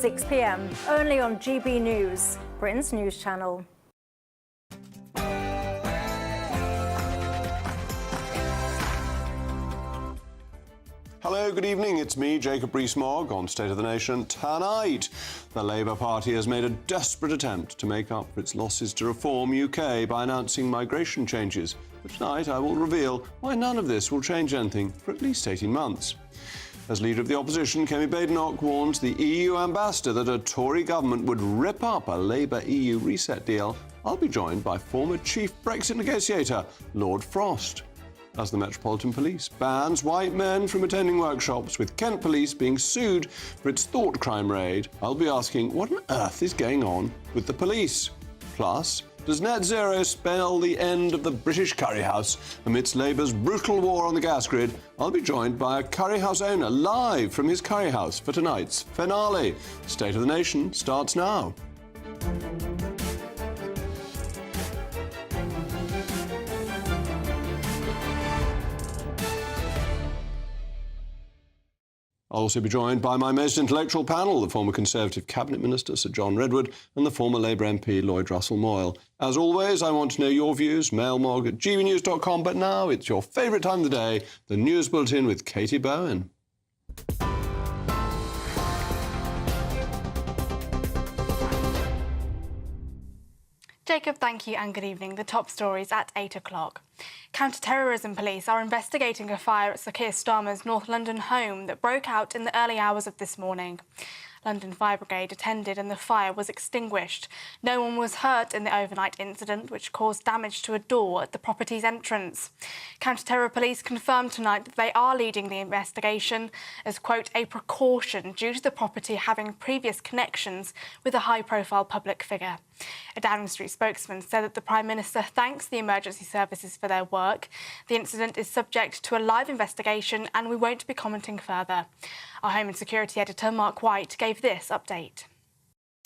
6 p.m, only on GB News, Britain's news channel. Hello, good evening. It's me, Jacob Rees Mogg, on State of the Nation. Tonight, the Labour Party has made a desperate attempt to make up for its losses to Reform UK by announcing migration changes. But tonight, I will reveal why none of this will change anything for at least 18 months. As Leader of the Opposition, Kemi Badenoch warns the EU ambassador that a Tory government would rip up a Labour-EU reset deal, I'll be joined by former chief Brexit negotiator, Lord Frost. As the Metropolitan Police bans white men from attending workshops, with Kent Police being sued for its thought crime raid, I'll be asking what on earth is going on with the police? Plus, does net zero spell the end of the British curry house amidst Labour's brutal war on the gas grid? I'll be joined by a curry house owner live from his curry house for tonight's finale. State of the Nation starts now. I'll also be joined by my most intellectual panel, the former Conservative Cabinet Minister Sir John Redwood and the former Labour MP Lloyd Russell Moyle. As always, I want to know your views, mailmog@gbnews.com, but now it's your favourite time of the day, the News Bulletin with Katie Bowen. Jacob, thank you and good evening. The top stories at 8 o'clock. Counter-terrorism police are investigating a fire at Sir Keir Starmer's North London home that broke out in the early hours of this morning. London Fire Brigade attended and the fire was extinguished. No one was hurt in the overnight incident, which caused damage to a door at the property's entrance. Counter-terror police confirmed tonight that they are leading the investigation as, quote, a precaution due to the property having previous connections with a high-profile public figure. A Downing Street spokesman said that the Prime Minister thanks the emergency services for their work. The incident is subject to a live investigation and we won't be commenting further. Our Home and Security editor, Mark White, gave this update.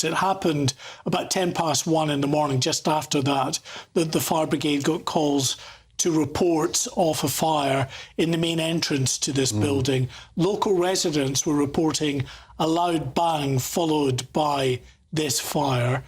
It happened about 1:10 in the morning. Just after that, the fire brigade got calls to reports of a fire in the main entrance to this building. Local residents were reporting a loud bang followed by this fire.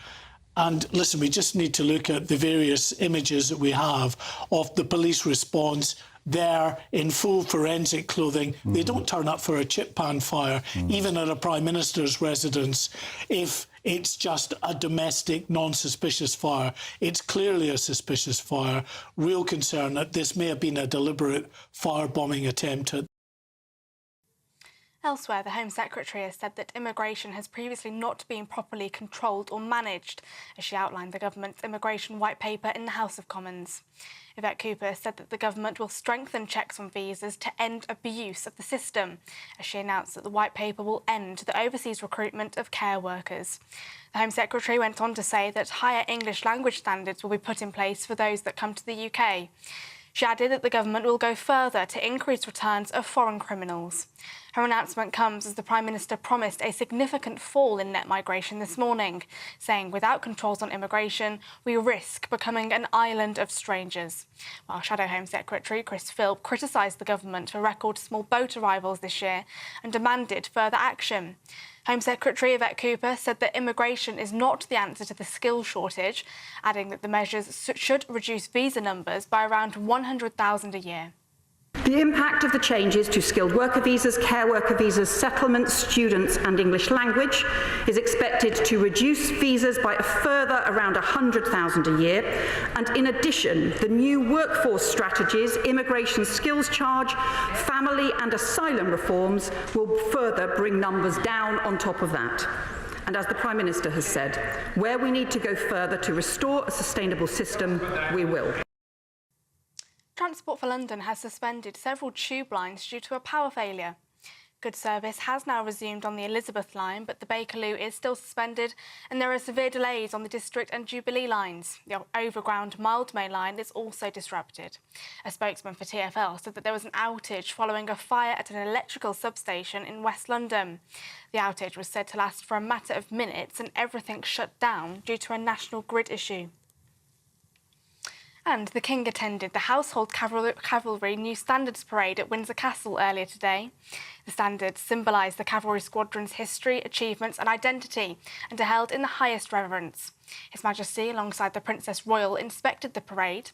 And listen, we just need to look at the various images that we have of the police response. They're in full forensic clothing. They don't turn up for a chip pan fire, even at a Prime Minister's residence, if it's just a domestic, non-suspicious fire. It's clearly a suspicious fire. Real concern that this may have been a deliberate firebombing attempt. Elsewhere, the Home Secretary has said that immigration has previously not been properly controlled or managed, as she outlined the government's immigration white paper in the House of Commons. Yvette Cooper said that the government will strengthen checks on visas to end abuse of the system, as she announced that the white paper will end the overseas recruitment of care workers. The Home Secretary went on to say that higher English language standards will be put in place for those that come to the UK. She added that the government will go further to increase returns of foreign criminals. Her announcement comes as the Prime Minister promised a significant fall in net migration this morning, saying without controls on immigration, we risk becoming an island of strangers. While Shadow Home Secretary Chris Philp criticised the government for record small boat arrivals this year and demanded further action. Home Secretary Yvette Cooper said that immigration is not the answer to the skills shortage, adding that the measures should reduce visa numbers by around 100,000 a year. The impact of the changes to skilled worker visas, care worker visas, settlements, students and English language is expected to reduce visas by a further around 100,000 a year. And in addition, the new workforce strategies, immigration skills charge, family and asylum reforms will further bring numbers down on top of that. And as the Prime Minister has said, where we need to go further to restore a sustainable system, we will. Transport for London has suspended several tube lines due to a power failure. Good service has now resumed on the Elizabeth line, but the Bakerloo is still suspended and there are severe delays on the District and Jubilee lines. The overground Mildmay line is also disrupted. A spokesman for TfL said that there was an outage following a fire at an electrical substation in West London. The outage was said to last for a matter of minutes and everything shut down due to a national grid issue. And the King attended the Household Cavalry New Standards Parade at Windsor Castle earlier today. The standards symbolise the cavalry squadron's history, achievements and identity and are held in the highest reverence. His Majesty, alongside the Princess Royal, inspected the parade.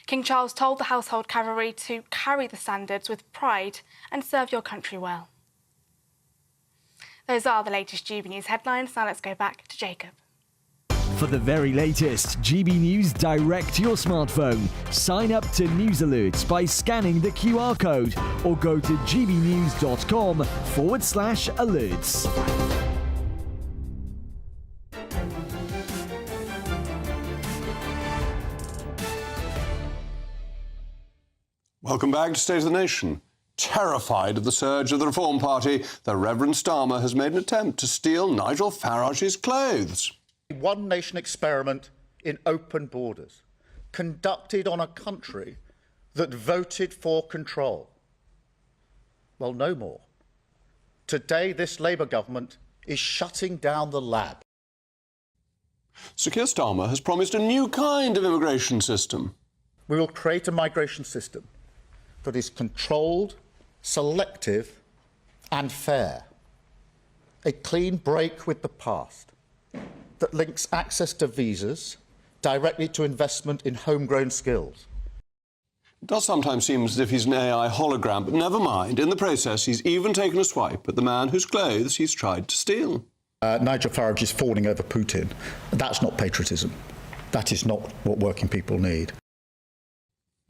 King Charles told the Household Cavalry to carry the standards with pride and serve your country well. Those are the latest GB News headlines. Now let's go back to Jacob. For the very latest GB News direct to your smartphone, sign up to News Alerts by scanning the QR code or go to gbnews.com/alerts. Welcome back to State of the Nation. Terrified of the surge of the Reform Party, the Reverend Starmer has made an attempt to steal Nigel Farage's clothes. One nation experiment in open borders, conducted on a country that voted for control. Well, no more. Today, this Labour government is shutting down the lab. Sir Keir Starmer has promised a new kind of immigration system. We will create a migration system that is controlled, selective and fair. A clean break with the past that links access to visas directly to investment in homegrown skills. It does sometimes seem as if he's an AI hologram, but never mind. In the process, he's even taken a swipe at the man whose clothes he's tried to steal. Nigel Farage is fawning over Putin. That's not patriotism. That is not what working people need.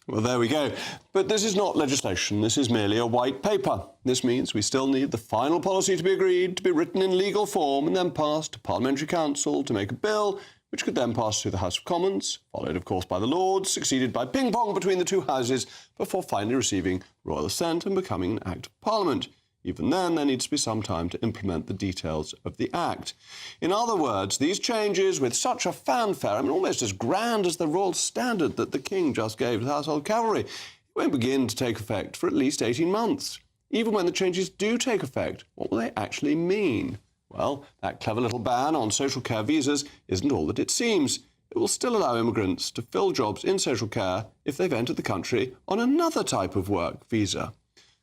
Well, there we go. But this is not legislation. This is merely a white paper. This means we still need the final policy to be agreed, to be written in legal form and then passed to Parliamentary Council to make a bill, which could then pass through the House of Commons, followed, of course, by the Lords, succeeded by ping-pong between the two houses, before finally receiving royal assent and becoming an Act of Parliament. Even then, there needs to be some time to implement the details of the Act. In other words, these changes, with such a fanfare, I mean, almost as grand as the royal standard that the King just gave to the Household Cavalry, won't begin to take effect for at least 18 months. Even when the changes do take effect, what will they actually mean? Well, that clever little ban on social care visas isn't all that it seems. It will still allow immigrants to fill jobs in social care if they've entered the country on another type of work visa.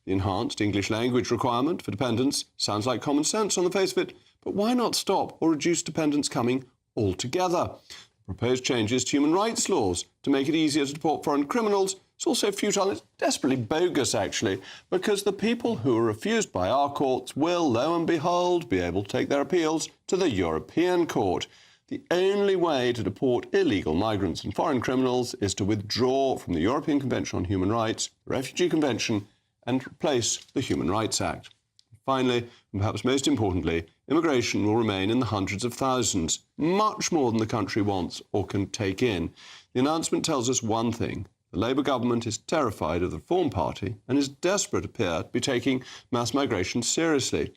The enhanced English language requirement for dependents sounds like common sense on the face of it, but why not stop or reduce dependents coming altogether? The proposed changes to human rights laws to make it easier to deport foreign criminals is also futile. It's desperately bogus, actually, because the people who are refused by our courts will, lo and behold, be able to take their appeals to the European Court. The only way to deport illegal migrants and foreign criminals is to withdraw from the European Convention on Human Rights, the Refugee Convention, and replace the Human Rights Act. Finally, and perhaps most importantly, immigration will remain in the hundreds of thousands, much more than the country wants or can take in. The announcement tells us one thing. The Labour government is terrified of the Reform Party and is desperate, appear, to be taking mass migration seriously.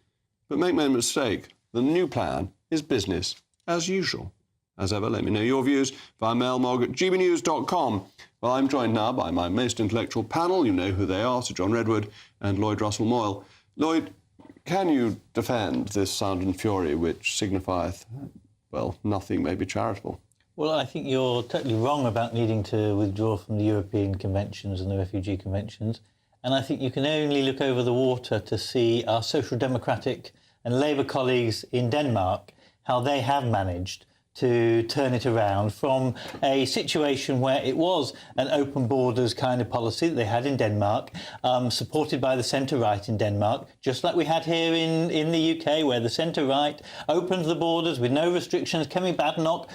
But make no mistake, the new plan is business as usual. As ever, let me know your views via mail mogg@gbnews.com. Well, I'm joined now by my most intellectual panel. You know who they are, Sir John Redwood and Lloyd Russell Moyle. Lloyd, can you defend this sound and fury which signifieth, well, nothing may be charitable? Well, I think you're totally wrong about needing to withdraw from the European conventions and the refugee conventions. And I think you can only look over the water to see our Social Democratic and Labour colleagues in Denmark, how they have managed to turn it around from a situation where it was an open borders kind of policy that they had in Denmark, supported by the centre-right in Denmark, just like we had here in the UK, where the centre-right opened the borders with no restrictions. Kemi Badenoch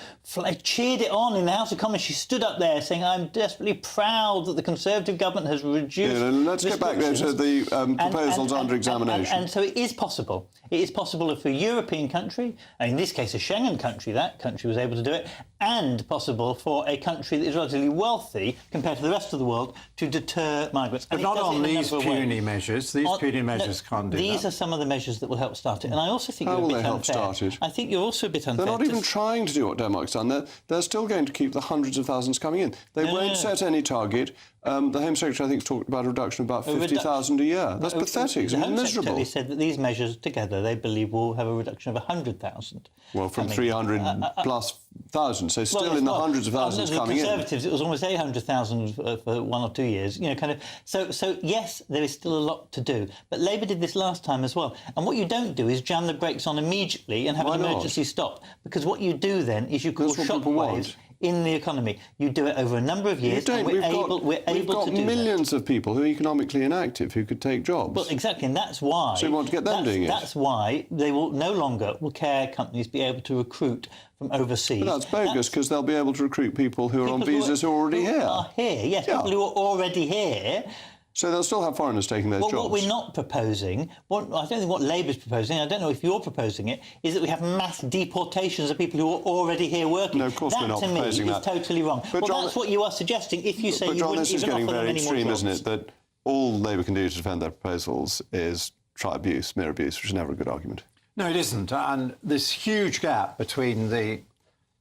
cheered it on in the House of Commons. She stood up there saying, I'm desperately proud that the Conservative government has reduced let's get back there to the proposals under examination. And so it is possible. It is possible for a European country, and in this case a Schengen country, that country was able to do it, and possible for a country that is relatively wealthy compared to the rest of the world to deter migrants. But not on these puny measures. These puny measures can't do that. These are some of the measures that will help start it. And I also think How you're a will bit they help unfair. start it? I think you're also a bit unfair. They're not even trying to do what Denmark's done. They're still going to keep the hundreds of thousands coming in. They won't set any target. The Home Secretary, I think, has talked about a reduction of about 50,000 a year. That's pathetic. It's the Home miserable. Secretary said that these measures together, they believe, will have a reduction of 100,000. Well, from 300 plus thousands, so still in the hundreds of thousands coming in. The Conservatives, it was almost 800,000 for 1 or 2 years. You know, kind of. So yes, there is still a lot to do. But Labour did this last time as well. And what you don't do is jam the brakes on immediately and have an emergency stop, because what you do then is you cause shockwaves in the economy. You do it over a number of years, and we're able to do that. We've got millions of people who are economically inactive who could take jobs. Well, exactly, and that's why... So you want to get them doing it? That's why they will no longer care companies be able to recruit from overseas. But that's bogus, because they'll be able to recruit people who are on visas who are already here. People who are already here. So they'll still have foreigners taking those jobs. What we're not proposing, I don't think what Labour's proposing, I don't know if you're proposing it, is that we have mass deportations of people who are already here working. No, of course we're not proposing that. That, to me, is totally wrong. But John, that's what you are suggesting if you say you wouldn't even offer them any more jobs. But John, this is getting very extreme, isn't it? That all Labour can do to defend their proposals is try abuse, mere abuse, which is never a good argument. No, it isn't. And this huge gap between the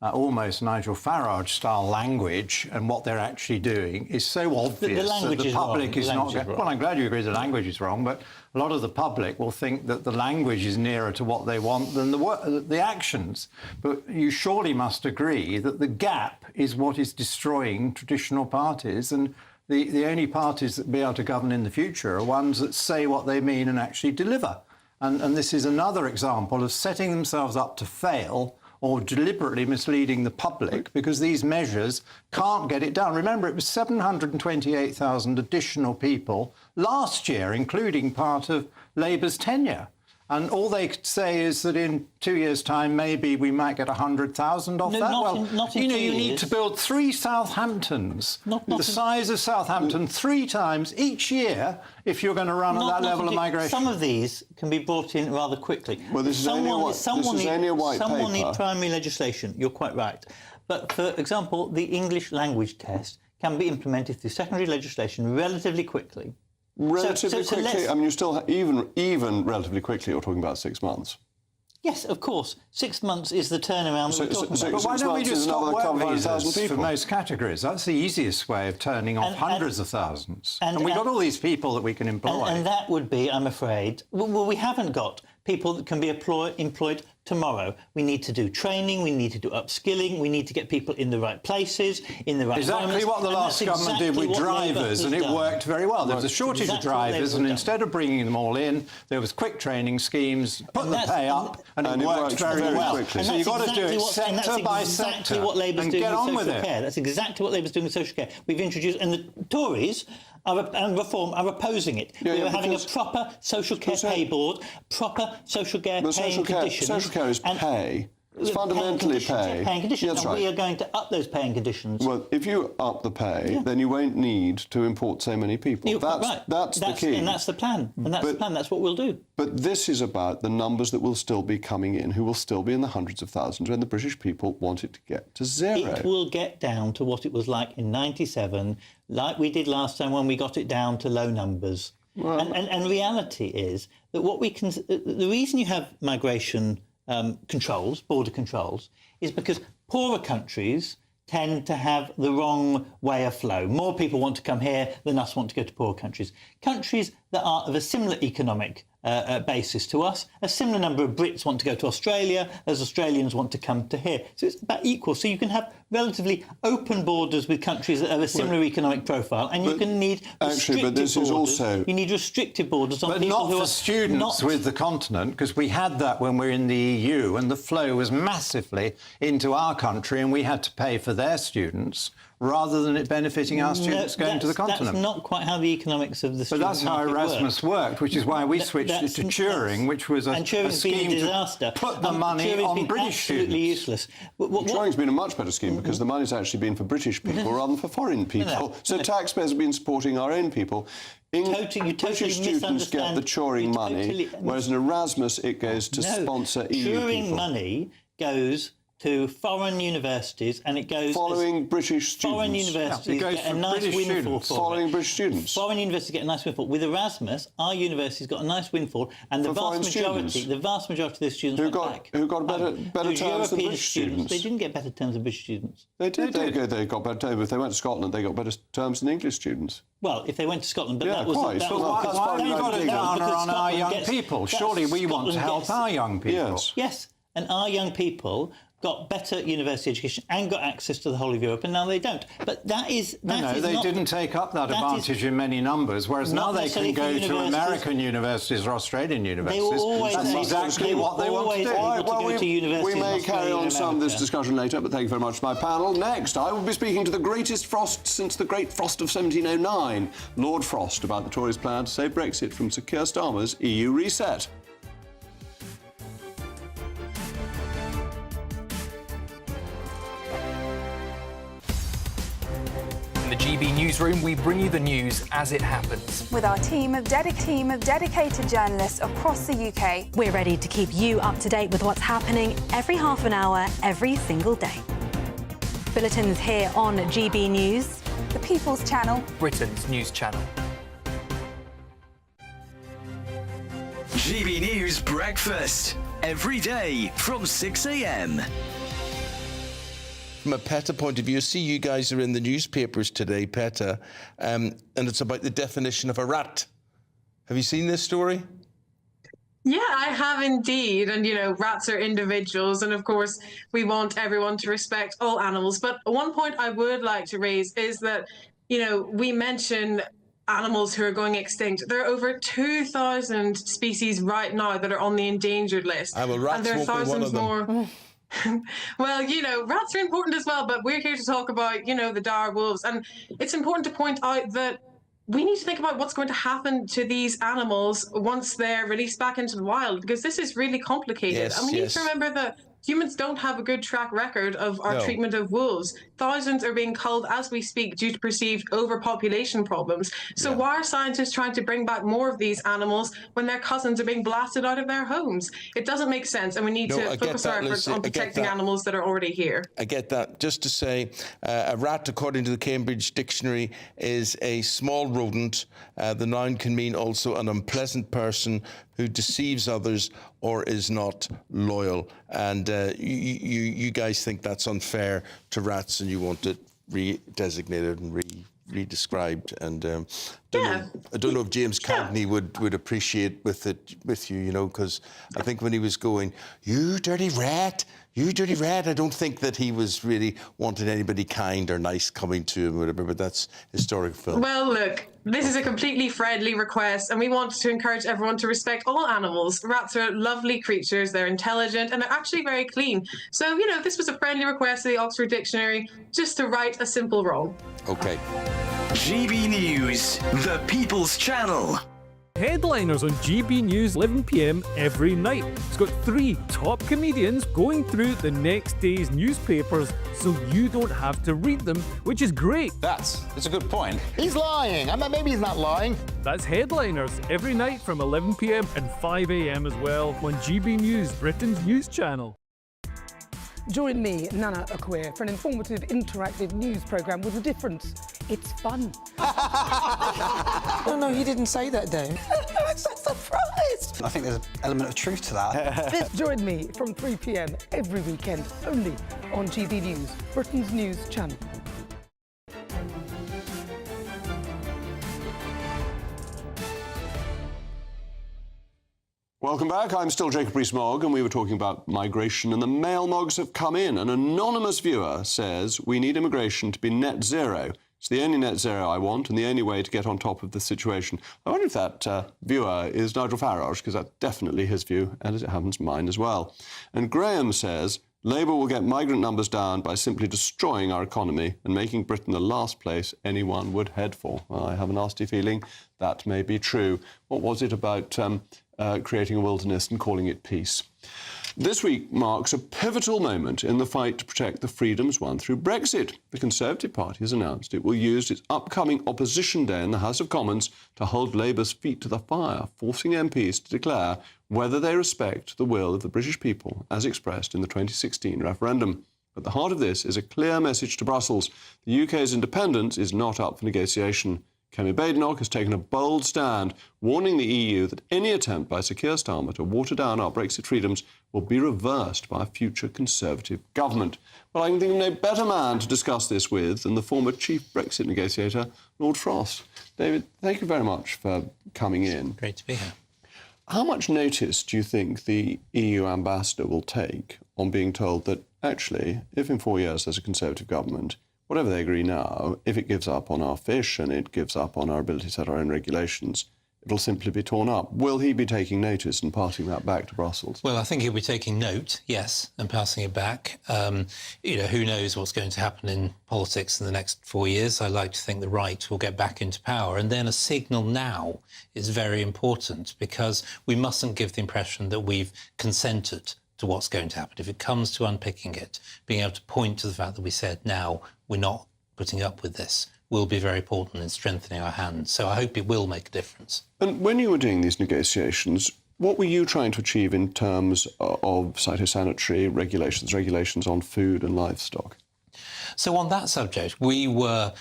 almost Nigel Farage-style language and what they're actually doing is so obvious that the public is not... Well, I'm glad you agree the language is wrong, but a lot of the public will think that the language is nearer to what they want than the actions. But you surely must agree that the gap is what is destroying traditional parties, and the only parties that will be able to govern in the future are ones that say what they mean and actually deliver. And this is another example of setting themselves up to fail or deliberately misleading the public, because these measures can't get it done. Remember, it was 728,000 additional people last year, including part of Labour's tenure. And all they could say is that in 2 years' time, maybe we might get 100,000 off that. Not in you 2 years. need to build 3 Southamptons, the size of Southampton, 3 times each year, if you're going to run at that level of migration. Some of these can be brought in rather quickly. Well, this is only a white paper. Someone needs primary legislation. You're quite right. But, for example, the English language test can be implemented through secondary legislation relatively quickly. Relatively quickly? I mean, you still even relatively quickly, you're talking about 6 months. Yes, of course. 6 months is the turnaround we're talking about. But why don't we just stop work visas for most categories? That's the easiest way of turning off hundreds of thousands. And we've got all these people that we can employ. And that would be, I'm afraid... Well, we haven't got people that can be employed tomorrow. We need to do training, we need to do upskilling, we need to get people in the right places, in the right Exactly what the last government did with drivers, and it worked very well. There was a shortage of drivers, and instead of bringing them all in, there was quick training schemes, put the pay up, and it worked very well. So you've got to do it sector by sector and get on with it. That's exactly what Labour's doing with social care. We've introduced, and the Tories and Reform are opposing it. We are having a proper social care pay board, proper social care paying conditions. Social care is pay. It's fundamentally pay. Paying conditions. That's and right. we are going to up those paying conditions. Well, if you up the pay, then you won't need to import so many people. You're right. That's the key. And that's the plan. And that's the plan. That's what we'll do. But this is about the numbers that will still be coming in, who will still be in the hundreds of thousands when the British people want it to get to zero. It will get down to what it was like in '97, like we did last time when we got it down to low numbers. Well, and reality is that the reason you have migration controls, border controls, is because poorer countries tend to have the wrong way of flow. More people want to come here than us want to go to poorer countries. Countries that are of a similar economic basis to us, a similar number of Brits want to go to Australia as Australians want to come to here. So it's about equal. So you can have relatively open borders with countries that have a similar economic profile, and you can need restrictive borders. You need restrictive borders on people who are... But not for students with the continent, because we had that when we were in the EU, and the flow was massively into our country, and we had to pay for their students, rather than it benefiting our students going to the continent. That's not quite how the economics of the student But that's how Erasmus worked, which is why we switched it to Turing, which was a scheme to put the money on British students. Absolutely useless. Turing's been a much better scheme because the money's actually been for British people rather than for foreign people. So taxpayers have been supporting our own people. British students get the Turing money, whereas in Erasmus it goes to sponsor EU people. Turing money goes to foreign universities, and it goes... Following British students. Foreign universities get a nice windfall for it. Following British students. Foreign universities get a nice windfall. With Erasmus, our university's got a nice windfall, and the vast majority of those students went back. Who got better terms than British students? They didn't get better terms than British students. They did. They got better terms. If they went to Scotland, they got better terms than English students. Well, if they went to Scotland, but that was... Why have you got a downer on our young people? Surely we want to help our young people. Yes. And our young people got better university education and got access to the whole of Europe, and now they don't. But they didn't take up that advantage in many numbers, whereas now they can go to American universities or Australian universities. They were always That's exactly what they want to do. We may carry on some of this discussion later, but thank you very much to my panel. Next, I will be speaking to the greatest frost since the Great Frost of 1709, Lord Frost, about the Tories' plan to save Brexit from Sir Keir Starmer's EU reset. In the GB newsroom, we bring you the news as it happens. With our team of dedicated journalists across the UK. We're ready to keep you up to date with what's happening every half an hour, every single day. Bulletins here on GB News, the People's Channel, Britain's news channel. GB News Breakfast, every day from 6 a.m. From a PETA point of view, I see you guys are in the newspapers today, PETA, and it's about the definition of a rat. Have you seen this story? Yeah, I have indeed. And, you know, rats are individuals. And, of course, we want everyone to respect all animals. But one point I would like to raise is that, you know, we mention animals who are going extinct. There are over 2,000 species right now that are on the endangered list. Well, rats and there are won't be one thousands of them. more. Well, you know, rats are important as well, but we're here to talk about, you know, the dire wolves. And it's important to point out that we need to think about what's going to happen to these animals once they're released back into the wild, because this is really complicated. Yes, and we need to remember that humans don't have a good track record of our treatment of wolves. Thousands are being culled as we speak due to perceived overpopulation problems. So why are scientists trying to bring back more of these animals when their cousins are being blasted out of their homes? It doesn't make sense, and we need to focus our efforts on protecting animals that are already here. I get that. Just to say, a rat, according to the Cambridge Dictionary, is a small rodent. The noun can mean also an unpleasant person who deceives others or is not loyal. And you guys think that's unfair to rats, and you want it redesignated and redescribed. And I don't know if James Cagney would appreciate with you, you know, because I think when he was going, "You dirty rat, you dirty rat," I don't think that he was really wanting anybody kind or nice coming to him or whatever, but that's historic film. Well, look, this is a completely friendly request, and we want to encourage everyone to respect all animals. Rats are lovely creatures, they're intelligent, and they're actually very clean. So, you know, this was a friendly request to the Oxford Dictionary, just to right a simple wrong. Okay. GB News, the People's Channel. Headliners on GB News 11 p.m. every night. It's got 3 top comedians going through the next day's newspapers so you don't have to read them, which is great. That's a good point. He's lying. I mean, maybe he's not lying. That's Headliners every night from 11 p.m. and 5 a.m. as well on GB News, Britain's news channel. Join me, Nana Akwe, for an informative, interactive news programme with a difference. It's fun. No, he didn't say that, Dave. I'm so surprised. I think there's an element of truth to that. Join me from 3 p.m. every weekend, only on GB News, Britain's news channel. Welcome back. I'm still Jacob Rees-Mogg, and we were talking about migration, and the mail Moggs have come in. An anonymous viewer says, we need immigration to be net zero. It's the only net zero I want and the only way to get on top of the situation. I wonder if that viewer is Nigel Farage, because that's definitely his view, and as it happens, mine as well. And Graham says, Labour will get migrant numbers down by simply destroying our economy and making Britain the last place anyone would head for. Well, I have a nasty feeling that may be true. What was it about creating a wilderness and calling it peace? This week marks a pivotal moment in the fight to protect the freedoms won through Brexit. The Conservative Party has announced it will use its upcoming opposition day in the House of Commons to hold Labour's feet to the fire, forcing MPs to declare whether they respect the will of the British people as expressed in the 2016 referendum. At the heart of this is a clear message to Brussels. The UK's independence is not up for negotiation. Kemi Badenoch has taken a bold stand, warning the EU that any attempt by Sir Keir Starmer to water down our Brexit freedoms will be reversed by a future Conservative government. Well, I can think of no better man to discuss this with than the former chief Brexit negotiator, Lord Frost. David, thank you very much for coming in. Great to be here. How much notice do you think the EU ambassador will take on being told that, actually, if in 4 years there's a Conservative government, whatever they agree now, if it gives up on our fish and it gives up on our ability to set our own regulations, it'll simply be torn up? Will he be taking notice and passing that back to Brussels? Well, I think he'll be taking note, yes, and passing it back. Who knows what's going to happen in politics in the next 4 years. I like to think the right will get back into power. And then a signal now is very important, because we mustn't give the impression that we've consented to what's going to happen. If it comes to unpicking it, being able to point to the fact that we said, now we're not putting up with this, will be very important in strengthening our hands. So I hope it will make a difference. And when you were doing these negotiations, what were you trying to achieve in terms of phytosanitary regulations on food and livestock? So on that subject, we were...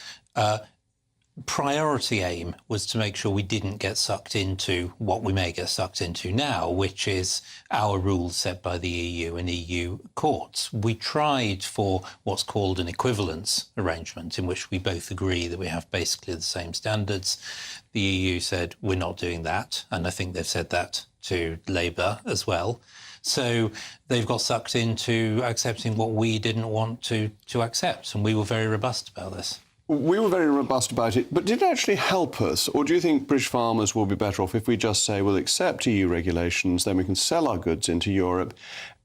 priority aim was to make sure we didn't get sucked into what we may get sucked into now, which is our rules set by the EU and EU courts. We tried for what's called an equivalence arrangement, in which we both agree that we have basically the same standards. The EU said, we're not doing that, and I think they've said that to Labour as well. So they've got sucked into accepting what we didn't want to accept, and we were very robust about this. We were very robust about it, but did it actually help us? Or do you think British farmers will be better off if we just say we'll accept EU regulations, then we can sell our goods into Europe,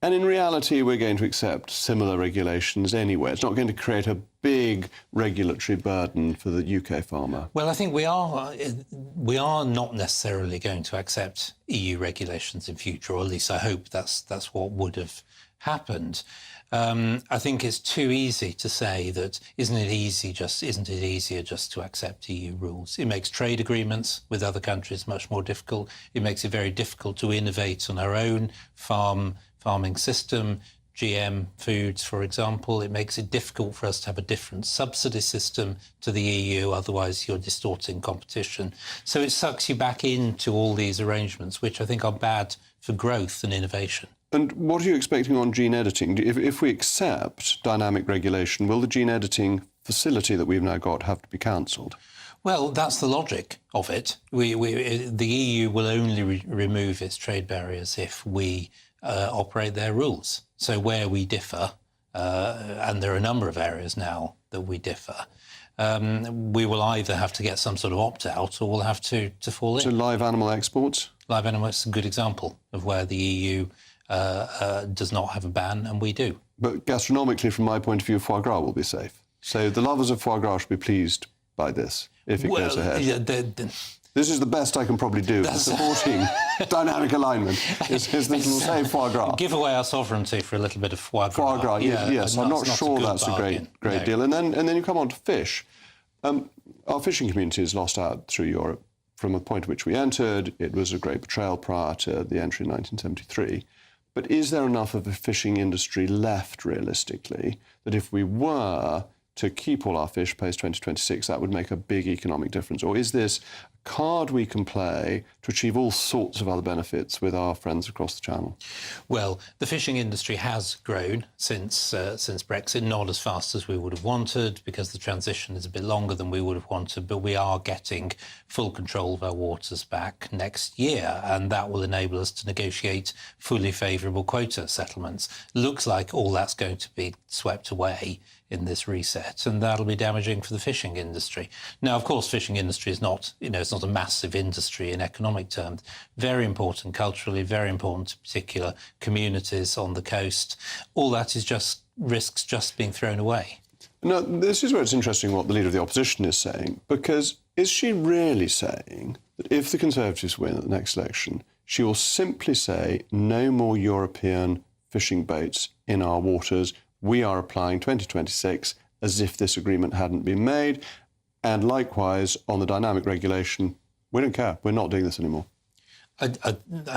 and in reality we're going to accept similar regulations anyway? It's not going to create a big regulatory burden for the UK farmer. Well, I think we are not necessarily going to accept EU regulations in future, or at least I hope that's what would have happened. I think it's too easy to say that isn't it easier just to accept EU rules? It makes trade agreements with other countries much more difficult. It makes it very difficult to innovate on our own farming system, GM foods, for example. It makes it difficult for us to have a different subsidy system to the EU, otherwise you're distorting competition. So it sucks you back into all these arrangements, which I think are bad for growth and innovation. And what are you expecting on gene editing? If we accept dynamic regulation, will the gene editing facility that we've now got have to be cancelled? Well, that's the logic of it. The EU will only remove its trade barriers if we operate their rules. So where we differ, and there are a number of areas now that we differ, we will either have to get some sort of opt-out or we'll have to fall in. So live animal exports? Live animal is a good example of where the EU does not have a ban, and we do. But gastronomically, from my point of view, foie gras will be safe. So the lovers of foie gras should be pleased by this, if it goes ahead. Yeah, this is the best I can probably do in supporting dynamic alignment, is this will say foie gras. Give away our sovereignty for a little bit of foie gras. Foie gras, yes. I'm not sure that's a great deal. And then you come on to fish. Our fishing community has lost out through Europe. From a point at which we entered, it was a great betrayal prior to the entry in 1973. But is there enough of a fishing industry left, realistically, that if we were to keep all our fish post-2026, that would make a big economic difference? Or is this a card we can play to achieve all sorts of other benefits with our friends across the Channel? Well, the fishing industry has grown since Brexit, not as fast as we would have wanted, because the transition is a bit longer than we would have wanted, but we are getting full control of our waters back next year, and that will enable us to negotiate fully favourable quota settlements. Looks like all that's going to be swept away in this reset, and that'll be damaging for the fishing industry. Now, of course, fishing industry is not, it's not a massive industry in economic terms. Very important culturally, very important to particular communities on the coast. All that is just risks just being thrown away. Now, this is where it's interesting what the Leader of the Opposition is saying, because is she really saying that if the Conservatives win at the next election, she will simply say no more European fishing boats in our waters? We are applying 2026 as if this agreement hadn't been made. And likewise, on the dynamic regulation, we don't care. We're not doing this anymore. I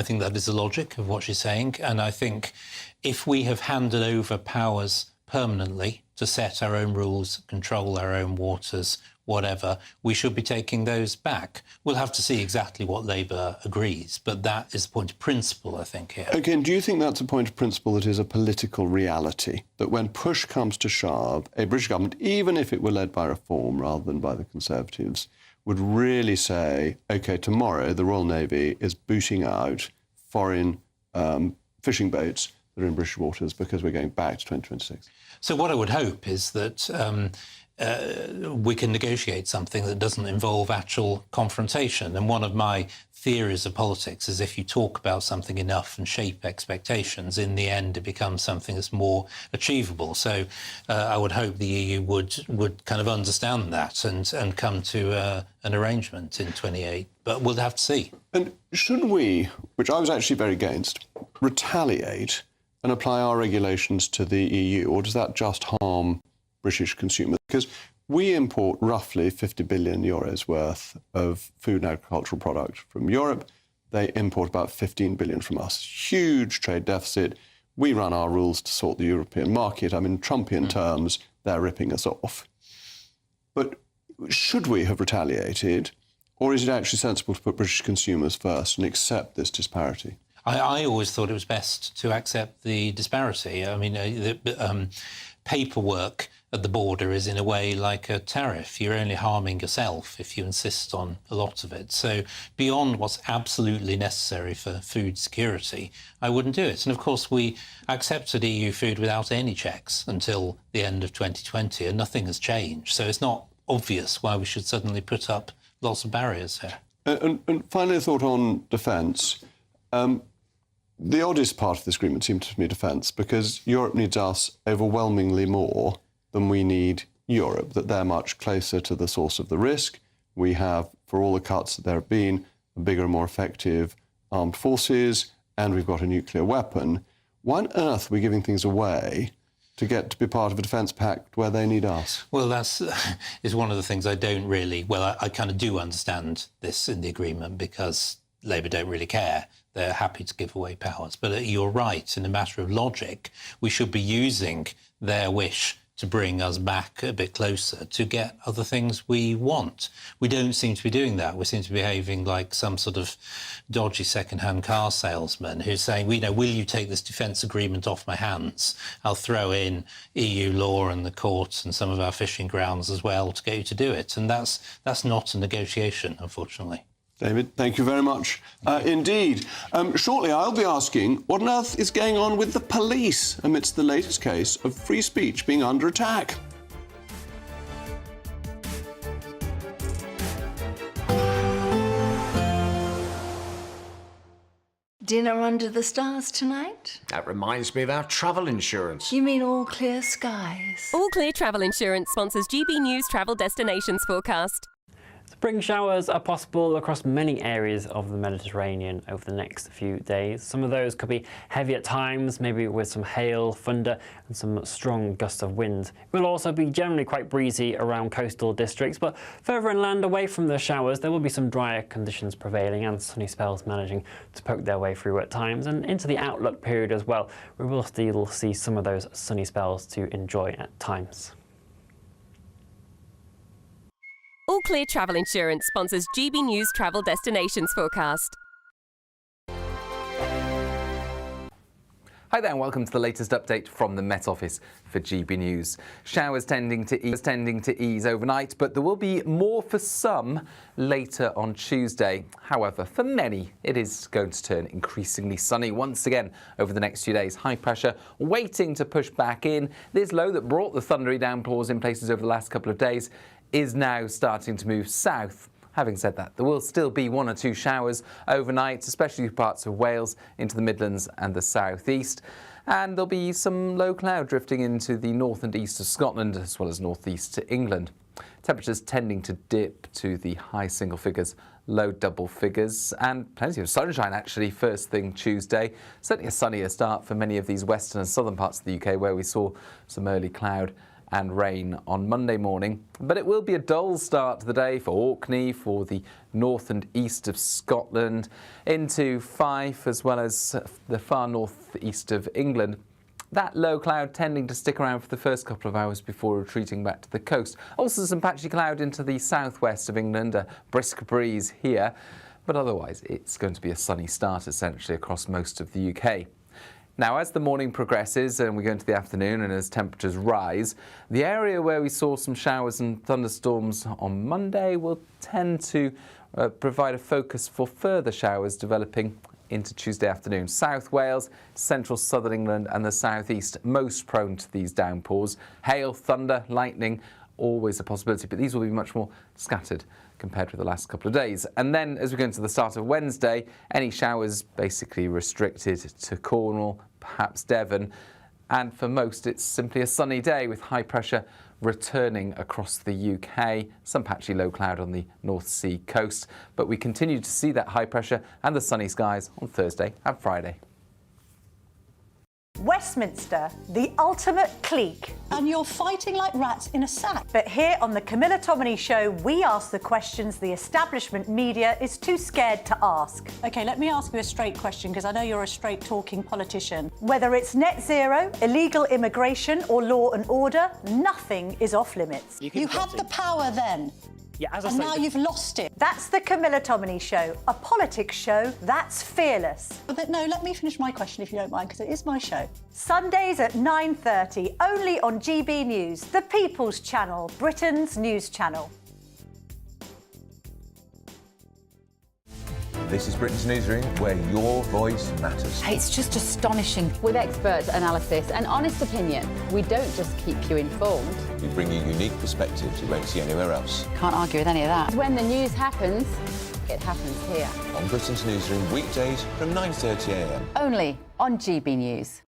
think that is the logic of what she's saying. And I think if we have handed over powers permanently to set our own rules, control our own waters, whatever, we should be taking those back. We'll have to see exactly what Labour agrees, but that is the point of principle, I think, here. Again, do you think that's a point of principle that is a political reality, that when push comes to shove, a British government, even if it were led by Reform rather than by the Conservatives, would really say, OK, tomorrow the Royal Navy is booting out foreign fishing boats that are in British waters because we're going back to 2026? So what I would hope is that we can negotiate something that doesn't involve actual confrontation. And one of my theories of politics is if you talk about something enough and shape expectations, in the end it becomes something that's more achievable. So I would hope the EU would kind of understand that and come to an arrangement in 28. But we'll have to see. And should we, which I was actually very against, retaliate and apply our regulations to the EU, or does that just harm British consumers? Because we import roughly 50 billion euros worth of food and agricultural product from Europe. They import about 15 billion from us. Huge trade deficit. We run our rules to sort the European market. I mean, Trumpian terms, they're ripping us off. But should we have retaliated, or is it actually sensible to put British consumers first and accept this disparity? I always thought it was best to accept the disparity. I mean, paperwork at the border is in a way like a tariff. You're only harming yourself if you insist on a lot of it. So beyond what's absolutely necessary for food security, I wouldn't do it. And of course, we accepted EU food without any checks until the end of 2020, and nothing has changed. So it's not obvious why we should suddenly put up lots of barriers here. And finally, a thought on defence. The oddest part of this agreement seems to me defence, because Europe needs us overwhelmingly more than we need Europe, that they're much closer to the source of the risk. We have, for all the cuts that there have been, a bigger and more effective armed forces, and we've got a nuclear weapon. Why on earth are we giving things away to get to be part of a defence pact where they need us? Well, that's is one of the things I don't really... Well, I kind of do understand this in the agreement because Labour don't really care. They're happy to give away powers. But you're right, in a matter of logic, we should be using their wish to bring us back a bit closer to get other things we want. We don't seem to be doing that. We seem to be behaving like some sort of dodgy second-hand car salesman who's saying, will you take this defence agreement off my hands? I'll throw in EU law and the courts and some of our fishing grounds as well to get you to do it. And that's not a negotiation, unfortunately. David, thank you very much indeed. Shortly, I'll be asking what on earth is going on with the police amidst the latest case of free speech being under attack. Dinner under the stars tonight? That reminds me of our travel insurance. You mean All Clear Skies? All Clear Travel Insurance sponsors GB News travel destinations forecast. Spring showers are possible across many areas of the Mediterranean over the next few days. Some of those could be heavy at times, maybe with some hail, thunder and some strong gusts of wind. It will also be generally quite breezy around coastal districts, but further inland away from the showers there will be some drier conditions prevailing and sunny spells managing to poke their way through at times. And into the outlook period as well, we will still see some of those sunny spells to enjoy at times. All Clear Travel Insurance sponsors GB News travel destinations forecast. Hi there and welcome to the latest update from the Met Office for GB News. Showers tending to ease overnight, but there will be more for some later on Tuesday. However, for many, it is going to turn increasingly sunny once again over the next few days. High pressure waiting to push back in. This low that brought the thundery downpours in places over the last couple of days is now starting to move south. Having said that, there will still be one or two showers overnight, especially parts of Wales into the Midlands and the southeast. And there'll be some low cloud drifting into the north and east of Scotland, as well as northeast to England. Temperatures tending to dip to the high single figures, low double figures, and plenty of sunshine actually first thing Tuesday. Certainly a sunnier start for many of these western and southern parts of the UK where we saw some early cloud and rain on Monday morning. But it will be a dull start to the day for Orkney, for the north and east of Scotland, into Fife, as well as the far northeast of England. That low cloud tending to stick around for the first couple of hours before retreating back to the coast. Also some patchy cloud into the southwest of England, a brisk breeze here. But otherwise, it's going to be a sunny start essentially across most of the UK. Now, as the morning progresses and we go into the afternoon and as temperatures rise, the area where we saw some showers and thunderstorms on Monday will tend to provide a focus for further showers developing into Tuesday afternoon. South Wales, central southern England and the southeast most prone to these downpours. Hail, thunder, lightning, always a possibility, but these will be much more scattered compared with the last couple of days. And then as we go into the start of Wednesday, any showers basically restricted to Cornwall, perhaps Devon, and for most it's simply a sunny day with high pressure returning across the UK, some patchy low cloud on the North Sea coast, but we continue to see that high pressure and the sunny skies on Thursday and Friday. Westminster, the ultimate clique. And you're fighting like rats in a sack. But here on the Camilla Tominey Show, we ask the questions the establishment media is too scared to ask. OK, let me ask you a straight question, because I know you're a straight-talking politician. Whether it's net zero, illegal immigration or law and order, nothing is off-limits. You had the power then. Yeah, as I and say, now you've lost it. That's the Camilla Tominey Show, a politics show that's fearless. But no, let me finish my question if you don't mind, because it is my show. Sundays at 9:30, only on GB News, the People's Channel, Britain's news channel. This is Britain's Newsroom, where your voice matters. It's just astonishing. With expert analysis and honest opinion, we don't just keep you informed. We bring you unique perspectives you won't see anywhere else. Can't argue with any of that. When the news happens, it happens here. On Britain's Newsroom, weekdays from 9:30 a.m. Only on GB News.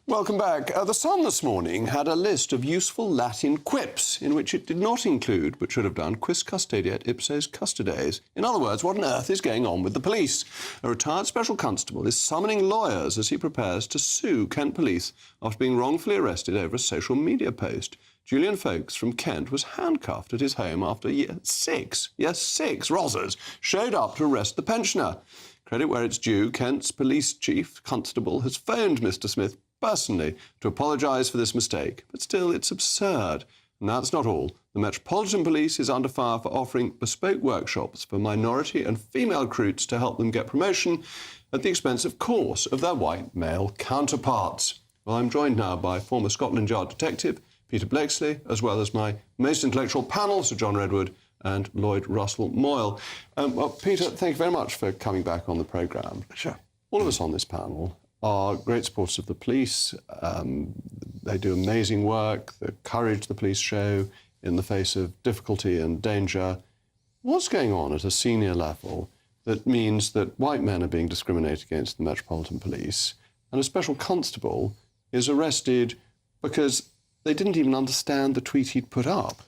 Welcome back. The Sun this morning had a list of useful Latin quips in which it did not include, but should have done, quis custodiet ipses custodes. In other words, what on earth is going on with the police? A retired special constable is summoning lawyers as he prepares to sue Kent Police after being wrongfully arrested over a social media post. Julian Folkes from Kent was handcuffed at his home after six Rozzers showed up to arrest the pensioner. Credit where it's due, Kent's police chief constable has phoned Mr. Smith personally to apologise for this mistake. But still, it's absurd. And that's not all. The Metropolitan Police is under fire for offering bespoke workshops for minority and female recruits to help them get promotion at the expense, of course, of their white male counterparts. Well, I'm joined now by former Scotland Yard detective Peter Blakesley, as well as my most intellectual panel, Sir John Redwood and Lloyd Russell Moyle. Well, Peter, thank you very much for coming back on the programme. Sure. All of us on this panel are great supporters of the police. They do amazing work, the courage the police show in the face of difficulty and danger. What's going on at a senior level that means that white men are being discriminated against in the Metropolitan Police and a special constable is arrested because they didn't even understand the tweet he'd put up?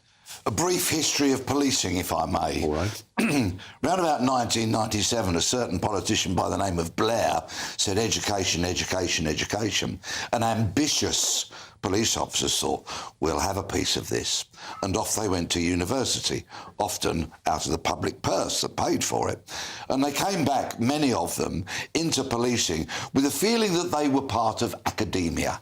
A brief history of policing, if I may. All right. Round about 1997, a certain politician by the name of Blair said education, education, education. And ambitious police officers thought, we'll have a piece of this. And off they went to university, often out of the public purse that paid for it. And they came back, many of them, into policing with a feeling that they were part of academia.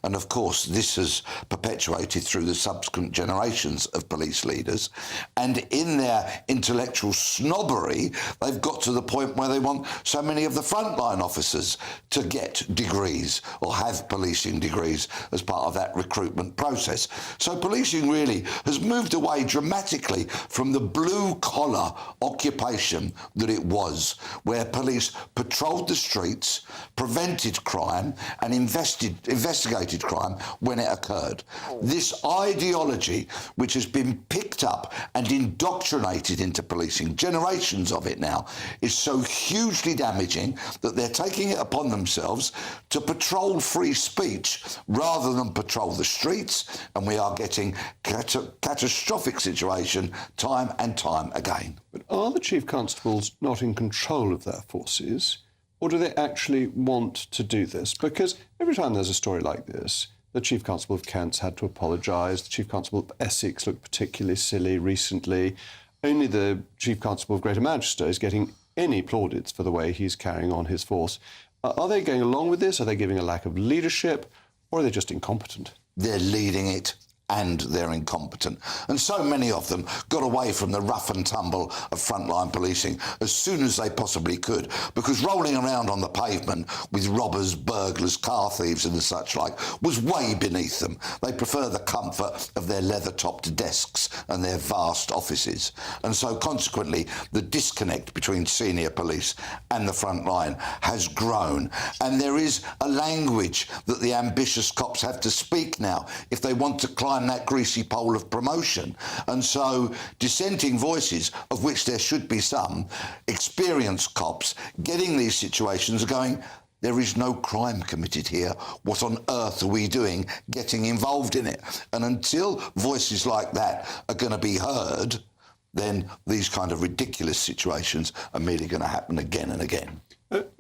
And of course, this has perpetuated through the subsequent generations of police leaders. And in their intellectual snobbery, they've got to the point where they want so many of the frontline officers to get degrees or have policing degrees as part of that recruitment process. So policing really has moved away dramatically from the blue-collar occupation that it was, where police patrolled the streets, prevented crime and investigated crime when it occurred. This ideology, which has been picked up and indoctrinated into policing, generations of it now, is so hugely damaging that they're taking it upon themselves to patrol free speech rather than patrol the streets, and we are getting catastrophic situation time and time again. But are the chief constables not in control of their forces? Or do they actually want to do this? Because every time there's a story like this, the Chief Constable of Kent's had to apologise. The Chief Constable of Essex looked particularly silly recently. Only the Chief Constable of Greater Manchester is getting any plaudits for the way he's carrying on his force. Are they going along with this? Are they giving a lack of leadership? Or are they just incompetent? They're leading it and they're incompetent. And so many of them got away from the rough and tumble of frontline policing as soon as they possibly could, because rolling around on the pavement with robbers, burglars, car thieves and the such like was way beneath them. They prefer the comfort of their leather-topped desks and their vast offices. And so consequently, the disconnect between senior police and the front line has grown. And there is a language that the ambitious cops have to speak now if they want to climb that greasy pole of promotion. And so dissenting voices, of which there should be some, experienced cops getting these situations are going, there is no crime committed here. What on earth are we doing getting involved in it? And until voices like that are going to be heard, then these kind of ridiculous situations are merely going to happen again and again.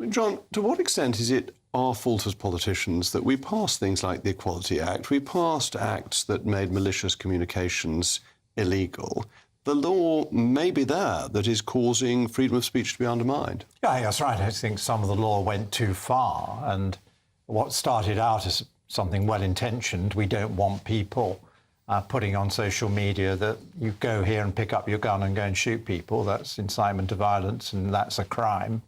John, to what extent is it our fault as politicians that we passed things like the Equality Act, we passed acts that made malicious communications illegal? The law may be there that is causing freedom of speech to be undermined. Yeah, that's right. I think some of the law went too far, and what started out as something well-intentioned, we don't want people putting on social media that you go here and pick up your gun and go and shoot people. That's incitement to violence and that's a crime.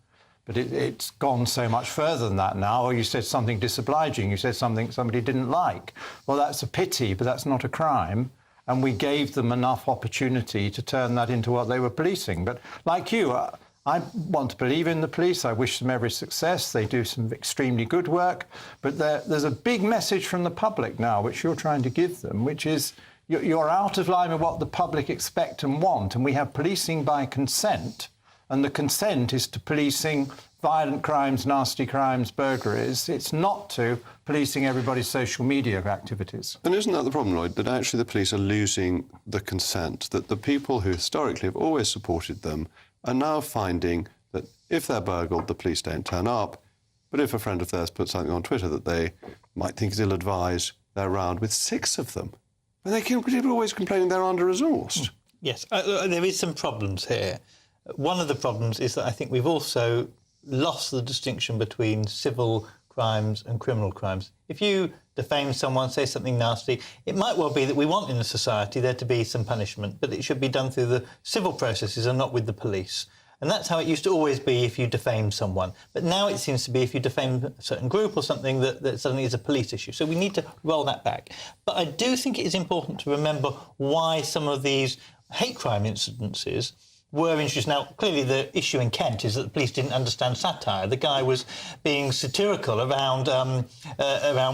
But it's gone so much further than that now. Or you said something disobliging, you said something somebody didn't like. Well, that's a pity, but that's not a crime. And we gave them enough opportunity to turn that into what they were policing. But like you, I want to believe in the police. I wish them every success. They do some extremely good work. But there's a big message from the public now, which you're trying to give them, which is you're out of line with what the public expect and want. And we have policing by consent. And the consent is to policing violent crimes, nasty crimes, burglaries. It's not to policing everybody's social media activities. And isn't that the problem, Lloyd, that actually the police are losing the consent, that the people who historically have always supported them are now finding that if they're burgled, the police don't turn up, but if a friend of theirs puts something on Twitter that they might think is ill-advised, they're around with 6 of them. And they keep always complaining they're under-resourced. Yes, there is some problems here. One of the problems is that I think we've also lost the distinction between civil crimes and criminal crimes. If you defame someone, say something nasty, it might well be that we want in a society there to be some punishment, but it should be done through the civil processes and not with the police. And that's how it used to always be if you defame someone. But now it seems to be if you defame a certain group or something that suddenly is a police issue. So we need to roll that back. But I do think it is important to remember why some of these hate crime incidences were introduced. Now, clearly the issue in Kent is that the police didn't understand satire. The guy was being satirical around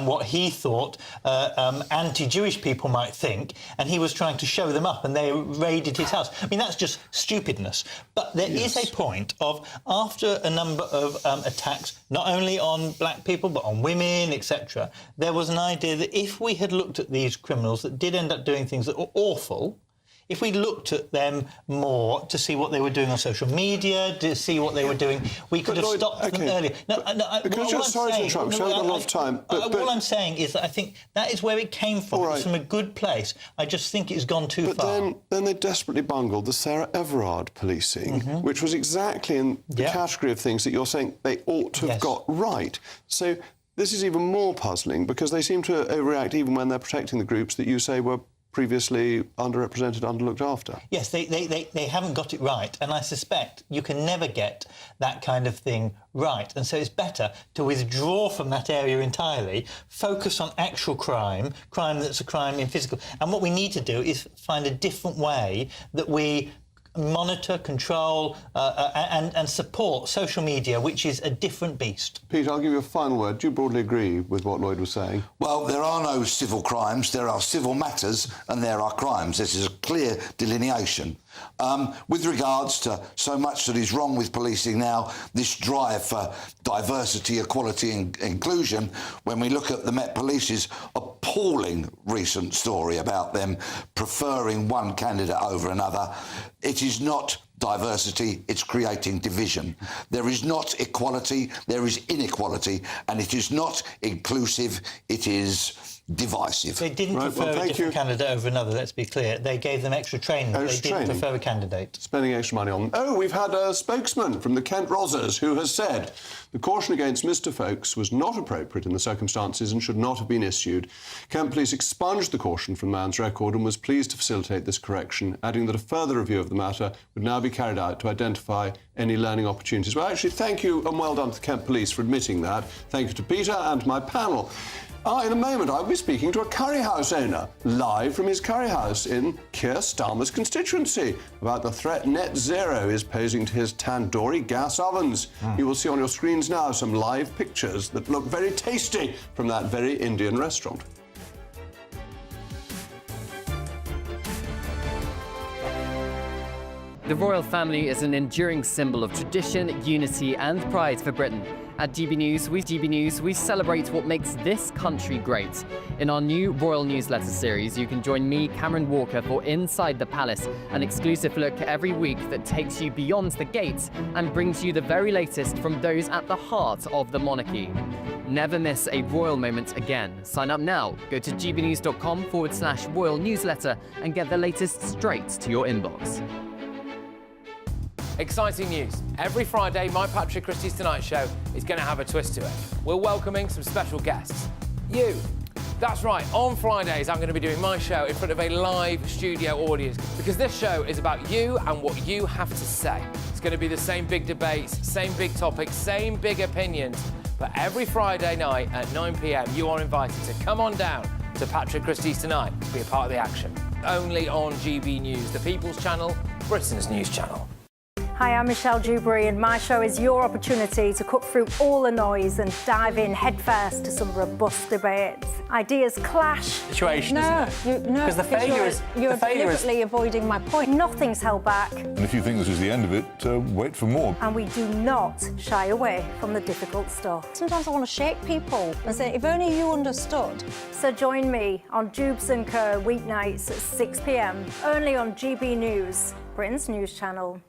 what he thought anti-Jewish people might think, and he was trying to show them up, and they raided his house. I mean, that's just stupidness. But there is a point of, after a number of attacks, not only on black people, but on women, etc., there was an idea that if we had looked at these criminals that did end up doing things that were awful, if we looked at them more to see what they were doing on social media, to see what they were doing, we could have stopped them earlier. Sorry to interrupt, we haven't got a lot of time. All I'm saying is that I think that is where it came from. Right. It's from a good place. I just think it's gone too far. But then they desperately bungled the Sarah Everard policing, which was exactly in the category of things that you're saying they ought to have got right. So this is even more puzzling, because they seem to overreact even when they're protecting the groups that you say were previously underrepresented, underlooked after. Yes, they haven't got it right, and I suspect you can never get that kind of thing right. And so it's better to withdraw from that area entirely, focus on actual crime that's a crime in physical. And what we need to do is find a different way that we monitor, control and support social media, which is a different beast. Pete, I'll give you a final word. Do you broadly agree with what Lloyd was saying? Well, there are no civil crimes. There are civil matters and there are crimes. This is a clear delineation. With regards to so much that is wrong with policing now, this drive for diversity, equality and inclusion, when we look at the Met Police's appalling recent story about them preferring one candidate over another, it is not diversity, it's creating division. There is not equality, there is inequality, and it is not inclusive, it is divisive. They didn't prefer a different candidate over another, let's be clear. They gave them extra training, but they didn't prefer a candidate. Spending extra money on... Oh, we've had a spokesman from the Kent Rozzers who has said the caution against Mr Folkes was not appropriate in the circumstances and should not have been issued. Kent Police expunged the caution from the man's record and was pleased to facilitate this correction, adding that a further review of the matter would now be carried out to identify any learning opportunities. Well, actually, thank you and well done to the Kent Police for admitting that. Thank you to Peter and my panel. In a moment, I'll be speaking to a curry house owner, live from his curry house in Keir Starmer's constituency, about the threat net zero is posing to his tandoori gas ovens. You will see on your screens now some live pictures that look very tasty from that very Indian restaurant. The royal family is an enduring symbol of tradition, unity and pride for Britain. At GB News, we celebrate what makes this country great. In our new royal newsletter series, you can join me, Cameron Walker, for Inside the Palace, an exclusive look every week that takes you beyond the gates and brings you the very latest from those at the heart of the monarchy. Never miss a royal moment again. Sign up now. Go to gbnews.com/royal newsletter and get the latest straight to your inbox. Exciting news. Every Friday, my Patrick Christie's Tonight Show is going to have a twist to it. We're welcoming some special guests. You. That's right, on Fridays I'm going to be doing my show in front of a live studio audience because this show is about you and what you have to say. It's going to be the same big debates, same big topics, same big opinions. But every Friday night at 9 p.m, you are invited to come on down to Patrick Christie's Tonight to be a part of the action. Only on GB News, the People's Channel, Britain's news channel. Hi, I'm Michelle Dewberry and my show is your opportunity to cut through all the noise and dive in headfirst to some robust debates. Ideas clash. Situation, isn't it? No, because the failure is... You're deliberately avoiding my point. Nothing's held back. And if you think this is the end of it, wait for more. And we do not shy away from the difficult stuff. Sometimes I want to shake people and say, if only you understood. So join me on Dubes & Co. weeknights at 6 p.m, only on GB News, Britain's news channel.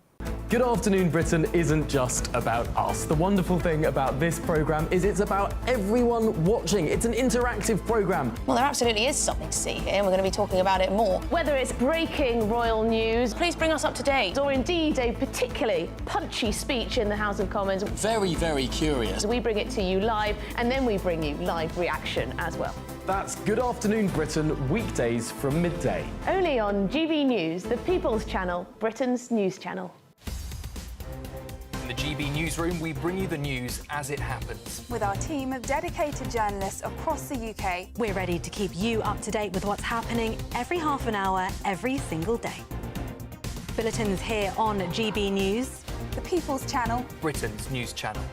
Good Afternoon Britain isn't just about us. The wonderful thing about this programme is it's about everyone watching. It's an interactive programme. Well, there absolutely is something to see here, and we're going to be talking about it more. Whether it's breaking royal news, please bring us up to date, or indeed a particularly punchy speech in the House of Commons. Very, very curious. We bring it to you live, and then we bring you live reaction as well. That's Good Afternoon Britain, weekdays from midday. Only on GB News, the People's Channel, Britain's news channel. In the GB Newsroom, we bring you the news as it happens. With our team of dedicated journalists across the UK, we're ready to keep you up to date with what's happening every half an hour, every single day. Bulletins here on GB News, the People's Channel, Britain's news channel.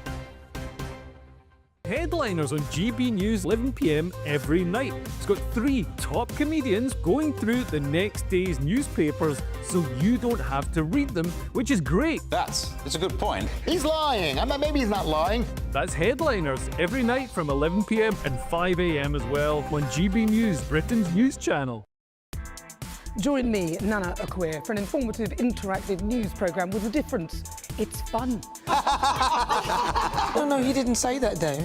Headliners on GB News 11 p.m. every night. It's got 3 top comedians going through the next day's newspapers so you don't have to read them, which is great. That's a good point. He's lying. Maybe he's not lying. That's Headliners every night from 11 p.m. and 5 a.m. as well on GB News, Britain's news channel. Join me, Nana Akweer, for an informative, interactive news programme with a difference. It's fun. No, he didn't say that, though.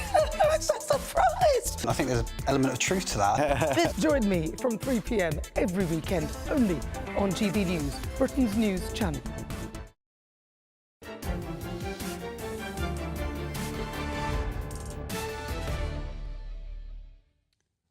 I'm so surprised. I think there's an element of truth to that. Join me from 3 p.m. every weekend, only on GB News, Britain's news channel.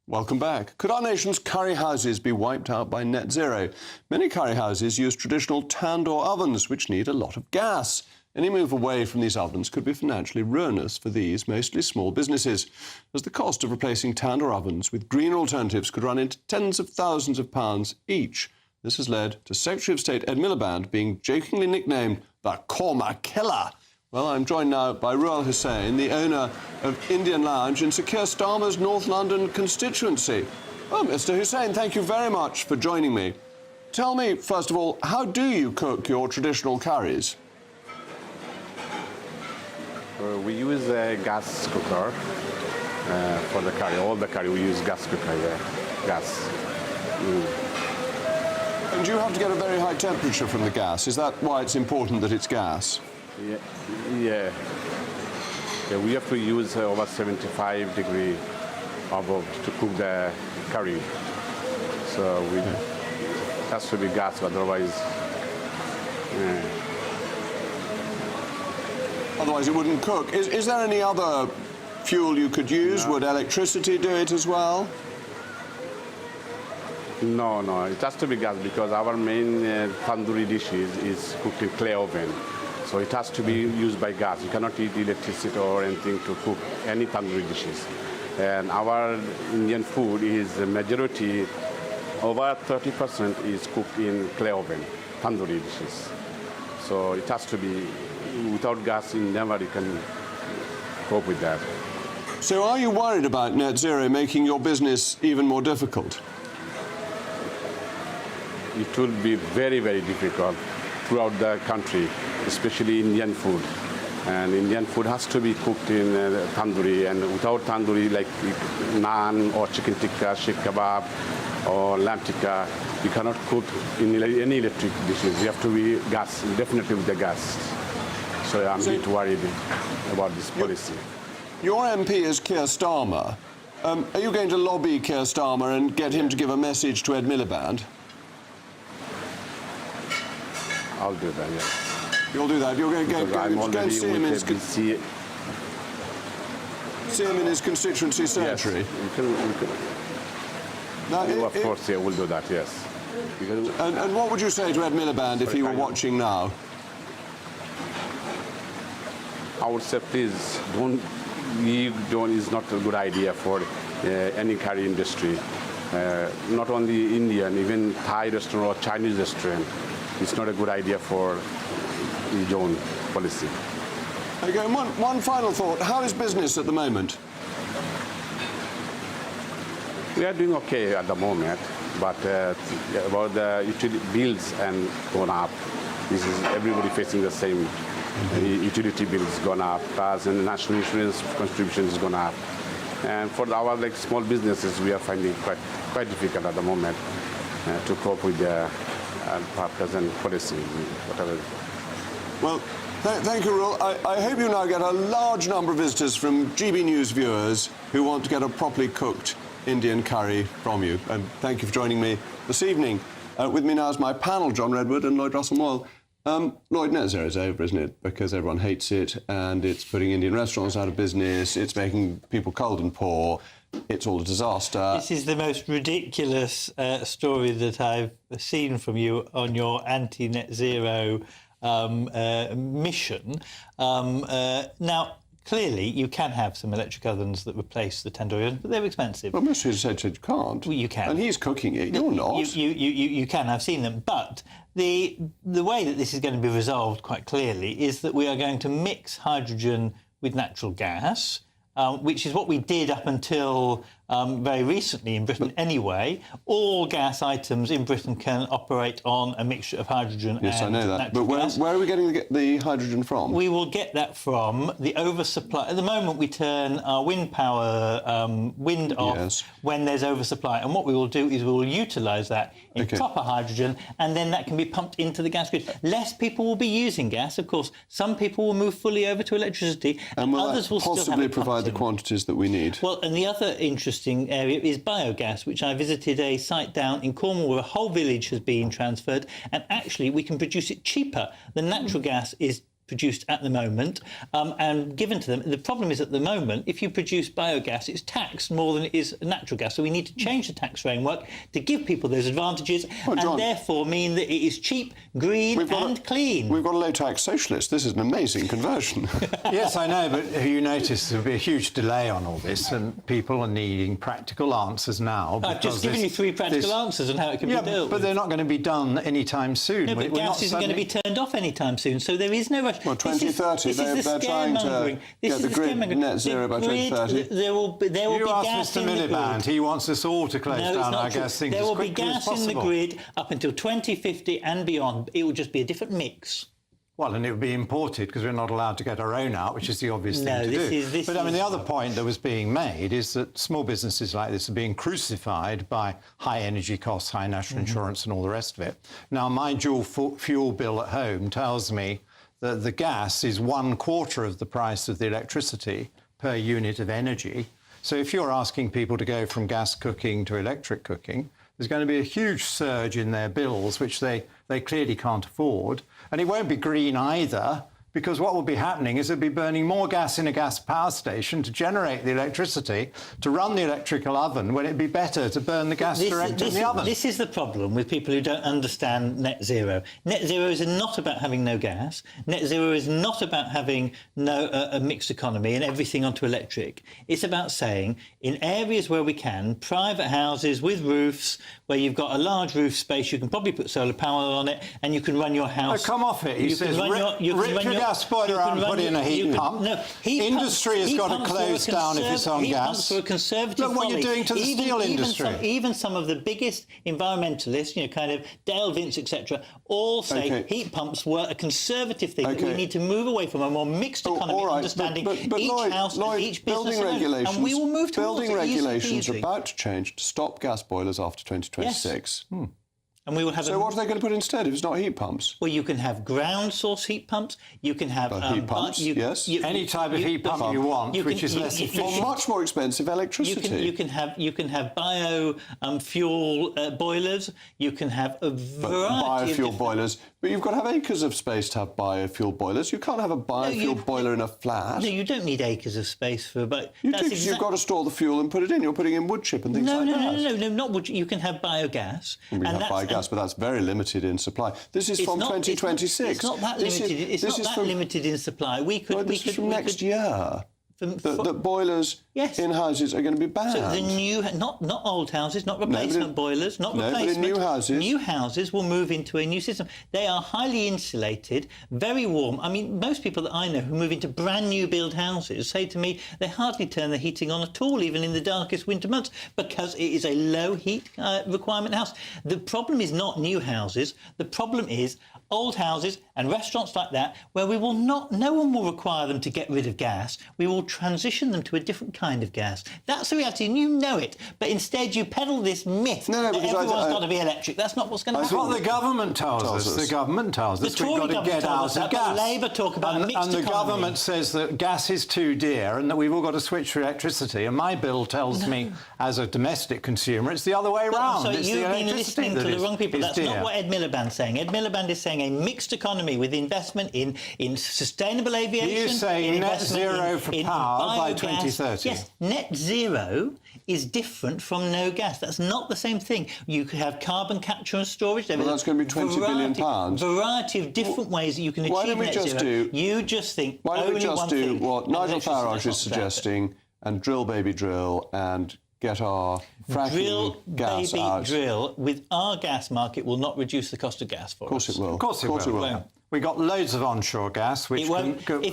Welcome back. Could our nation's curry houses be wiped out by net zero? Many curry houses use traditional tandoor ovens, which need a lot of gas. Any move away from these ovens could be financially ruinous for these mostly small businesses, as the cost of replacing tandoor ovens with greener alternatives could run into tens of thousands of pounds each. This has led to Secretary of State Ed Miliband being jokingly nicknamed the Korma Killer. Well, I'm joined now by Ruel Hussain, the owner of Indian Lounge in Sir Keir Starmer's North London constituency. Oh, Mr. Hussain, thank you very much for joining me. Tell me, first of all, how do you cook your traditional curries? We use a gas cooker for the curry. All the curry we use gas cooker, gas. And do you have to get a very high temperature from the gas? Is that why it's important that it's gas? Yeah, we have to use over 75 degree above to cook the curry. So it has to be gas, otherwise. Otherwise, it wouldn't cook. Is there any other fuel you could use? No. Would electricity do it as well? No, it has to be gas because our main tandoori dishes is cooked in clay oven. So it has to be used by gas. You cannot eat electricity or anything to cook any tandoori dishes. And our Indian food is a majority, over 30% is cooked in clay oven, tandoori dishes. So it has to be, without gas, you can cope with that. So are you worried about net zero making your business even more difficult? It will be very, very difficult throughout the country, especially Indian food. And Indian food has to be cooked in tandoori, and without tandoori, like naan or chicken tikka, sheikh kebab or lamb tikka, you cannot cook in any electric dishes. You have to be gas, definitely with the gas. So I'm a bit worried about this policy. Your MP is Keir Starmer. Are you going to lobby Keir Starmer and get him to give a message to Ed Miliband? I'll do that, yes. You'll do that. You're going to go and see him in his constituency secretary. Yes, you can. Now, of course, yeah, we'll do that, yes. And what would you say to Ed Miliband if he were watching now? I would say, please, it's not a good idea for any curry industry. Not only Indian, even Thai restaurant or Chinese restaurant. It's not a good idea for the own policy. Okay, one final thought. How is business at the moment? We are doing okay at the moment, but about the utility bills and gone up. This is everybody facing the same. Utility bills gone up, plus and the national insurance contributions has gone up. And for our small businesses, we are finding quite difficult at the moment to cope with the present policy, whatever. Well, thank you, Rul. I hope you now get a large number of visitors from GB News viewers who want to get a properly cooked Indian curry from you. And thank you for joining me this evening. With me now is my panel, John Redwood and Lloyd Russell-Moyle. Lloyd, net zero is over, isn't it? Because everyone hates it and it's putting Indian restaurants out of business, it's making people cold and poor, it's all a disaster. This is the most ridiculous story that I've seen from you on your anti-net zero mission. Now, clearly, you can have some electric ovens that replace the tandoori ovens, but they're expensive. Well, most people said you can't. Well, you can. And he's cooking it, you're not. You can, I've seen them. But the way that this is going to be resolved quite clearly is that we are going to mix hydrogen with natural gas, which is what we did up until very recently in Britain anyway. All gas items in Britain can operate on a mixture of hydrogen and natural gas. Yes, I know that. But where are we getting the hydrogen from? We will get that from the oversupply. At the moment, we turn our wind power wind off when there's oversupply. And what we will do is we will utilise that in proper hydrogen, and then that can be pumped into the gas grid. Less people will be using gas, of course. Some people will move fully over to electricity, and others will still have it provide the quantities that we need. Well, and the other interesting area is biogas, which I visited a site down in Cornwall where a whole village has been transferred, and actually we can produce it cheaper than natural gas is produced at the moment and given to them. The problem is at the moment, if you produce biogas, it's taxed more than it is natural gas. So we need to change the tax framework to give people those advantages and therefore mean that it is cheap, green and clean. We've got a low-tax socialist. This is an amazing conversion. Yes, I know, but you notice there'll be a huge delay on all this and people are needing practical answers now. I've just given you 3 practical answers on how it can be dealt with. But they're not going to be done anytime soon. No, but gas isn't going to be turned off anytime soon, so there is no rush. Well, 2030, they're trying to get the grid net zero by 2030. There will be gas in the grid. Miliband, he wants us all to close down our gas things as quickly as possible. There will be gas in the grid up until 2050 and beyond. It will just be a different mix. Well, and it would be imported because we're not allowed to get our own out, which is the obvious thing to do. But I mean, the other point that was being made is that small businesses like this are being crucified by high energy costs, high national insurance and all the rest of it. Now, my dual fuel bill at home tells me that the gas is 1/4 of the price of the electricity per unit of energy. So if you're asking people to go from gas cooking to electric cooking, there's going to be a huge surge in their bills, which they clearly can't afford. And it won't be green either, because what will be happening is they'll be burning more gas in a gas power station to generate the electricity, to run the electrical oven, when it'd be better to burn the gas direct in the oven. This is the problem with people who don't understand net zero. Net zero is not about having no gas. Net zero is not about having a mixed economy and everything onto electric. It's about saying, in areas where we can, private houses with roofs, where you've got a large roof space, you can probably put solar power on it, and you can run your house. Oh, come off it. He says, rip your gas boiler out and put in a heat pump. Industry has got to close down if it's on gas. Heat pumps for a conservative Look what you're doing to the steel industry. Even some of the biggest environmentalists, kind of Dale Vince, etc., all say heat pumps were a conservative thing that we need to move away from, a more mixed economy, understanding each house and each business. And we will move towards building regulations are about to change to stop gas boilers after 2026. Yes. And we will have. So what are they going to put instead if it's not heat pumps? Well, you can have ground source heat pumps. You can have heat pumps. Yes. Any type of heat pump you want, which is less efficient. For much more expensive electricity. You can have bio fuel boilers. You can have a variety of biofuel boilers. But you've got to have acres of space to have biofuel boilers. You can't have a biofuel boiler in a flat. No, you don't need acres of space for. But you do, because you've got to store the fuel and put it in. You're putting in wood chip and things like that. No, not wood. You can have biogas. We have biogas. But that's very limited in supply. This is from 2026. It's not that limited. It's not that limited in supply. This is from next year. That boilers in houses are going to be banned. So the new, not old houses, not replacement boilers, not replacement. But in new houses. New houses will move into a new system. They are highly insulated, very warm. I mean, most people that I know who move into brand new build houses say to me they hardly turn the heating on at all, even in the darkest winter months, because it is a low heat requirement house. The problem is not new houses. The problem is old houses and restaurants like that, where no one will require them to get rid of gas. We will transition them to a different kind of gas. That's the reality, and you know it. But instead, you peddle this myth that everyone's got to be electric. That's not what's going to happen. That's what the government tells us. The government tells us we've got to get out of gas. The Labour talk about mixed economy. And the government says that gas is too dear and that we've all got to switch to electricity. And my bill tells me, as a domestic consumer, it's the other way around. So you've been listening to the wrong people. That's not what Ed Miliband's saying. Ed Miliband is saying a mixed economy with investment in sustainable aviation. He is saying net zero for power by 2030. Yes, net zero is different from no gas. That's not the same thing. You could have carbon capture and storage. Well, that's going to be £20 billion. Variety of different ways that you can achieve net zero. You just think why don't we just do what Nigel Farage is suggesting and drill, baby, drill, and get our fracking gas out. Drill with our gas market will not reduce the cost of gas for us. Of course it will. Of course it will. We got loads of onshore gas, which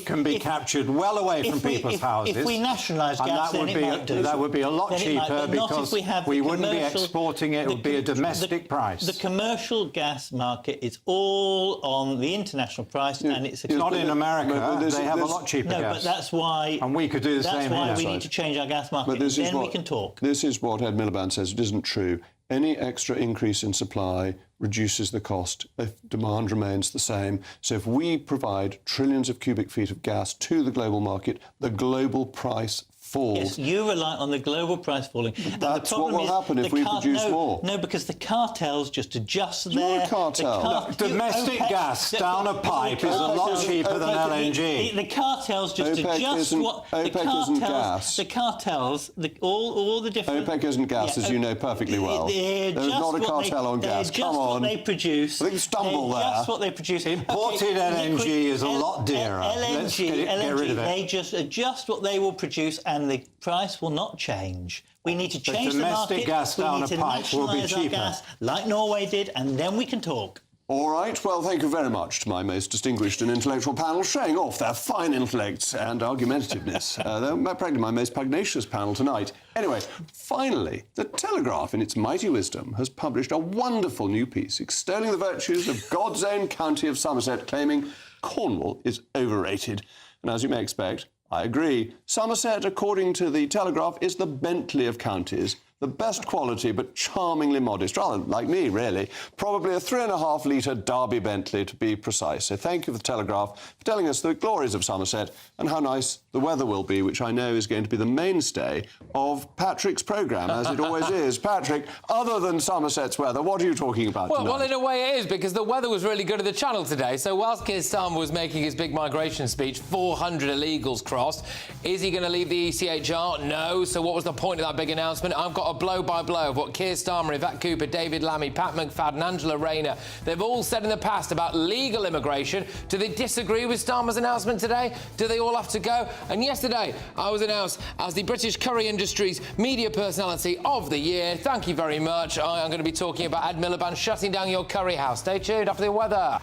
can be captured well away from people's houses. If we nationalise gas, then it might do. That would be a lot cheaper because we wouldn't be exporting it. It would be a domestic price. The commercial gas market is all on the international price, and it's not in America. They have a lot cheaper gas. No, but that's why. And we could do the same here. That's why we need to change our gas market. Then we can talk. This is what Ed Miliband says. It isn't true. Any extra increase in supply reduces the cost if demand remains the same. So if we provide trillions of cubic feet of gas to the global market, the global price falls. Yes, you rely on the global price falling. That's what will happen if we produce more. No, because the cartels just adjust their... You're a cartel. Domestic gas down a pipe is a lot cheaper than LNG. The cartels just adjust what... OPEC isn't gas. The cartels, all the different... OPEC isn't gas, as you know perfectly well. There's not a cartel on gas. Come on. What they produce. I think you stumble there. Just what they produce. Imported LNG is a lot dearer. Let's get rid of it. They just adjust what they will produce, and the price will not change. We need to change the market. Domestic gas down a pipe will be cheaper. Gas, like Norway did, and then we can talk. All right, well, thank you very much to my most distinguished and intellectual panel, showing off their fine intellects and argumentativeness. They're practically my most pugnacious panel tonight. Anyway, finally, The Telegraph, in its mighty wisdom, has published a wonderful new piece extolling the virtues of God's own county of Somerset, claiming Cornwall is overrated. And as you may expect, I agree. Somerset, according to The Telegraph, is the Bentley of counties, the best quality but charmingly modest, rather like me, really. Probably a 3.5 litre Derby Bentley, to be precise. So thank you for the Telegraph for telling us the glories of Somerset and how nice the weather will be, which I know is going to be the mainstay of Patrick's programme, as it always is. Patrick, other than Somerset's weather, what are you talking about tonight? Well, in a way it is, because the weather was really good at the Channel today. So whilst Keir Starmer was making his big migration speech, 400 illegals crossed. Is he going to leave the ECHR? No. So what was the point of that big announcement? I've got a blow-by-blow of what Keir Starmer, Yvette Cooper, David Lammy, Pat McFadden, Angela Rayner, they've all said in the past about legal immigration. Do they disagree with Starmer's announcement today? Do they all have to go? And yesterday, I was announced as the British curry industry's media personality of the year. Thank you very much. I am going to be talking about Ed Miliband shutting down your curry house. Stay tuned after the weather.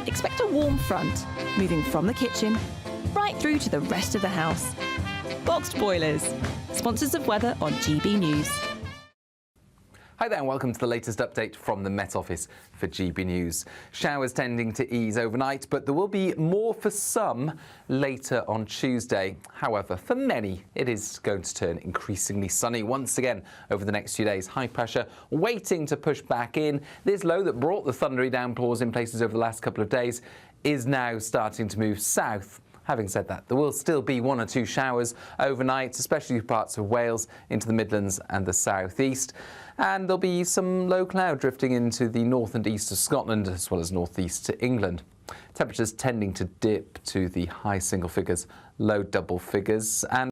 Expect a warm front, moving from the kitchen right through to the rest of the house. Boxed Boilers, sponsors of weather on GB News. Hi there and welcome to the latest update from the Met Office for GB News. Showers tending to ease overnight, but there will be more for some later on Tuesday. However, for many, it is going to turn increasingly sunny once again over the next few days. High pressure waiting to push back in. This low that brought the thundery downpours in places over the last couple of days is now starting to move south. Having said that, there will still be 1 or 2 showers overnight, especially parts of Wales into the Midlands and the southeast. And there'll be some low cloud drifting into the north and east of Scotland, as well as northeast to England. Temperatures tending to dip to the high single figures, low double figures. And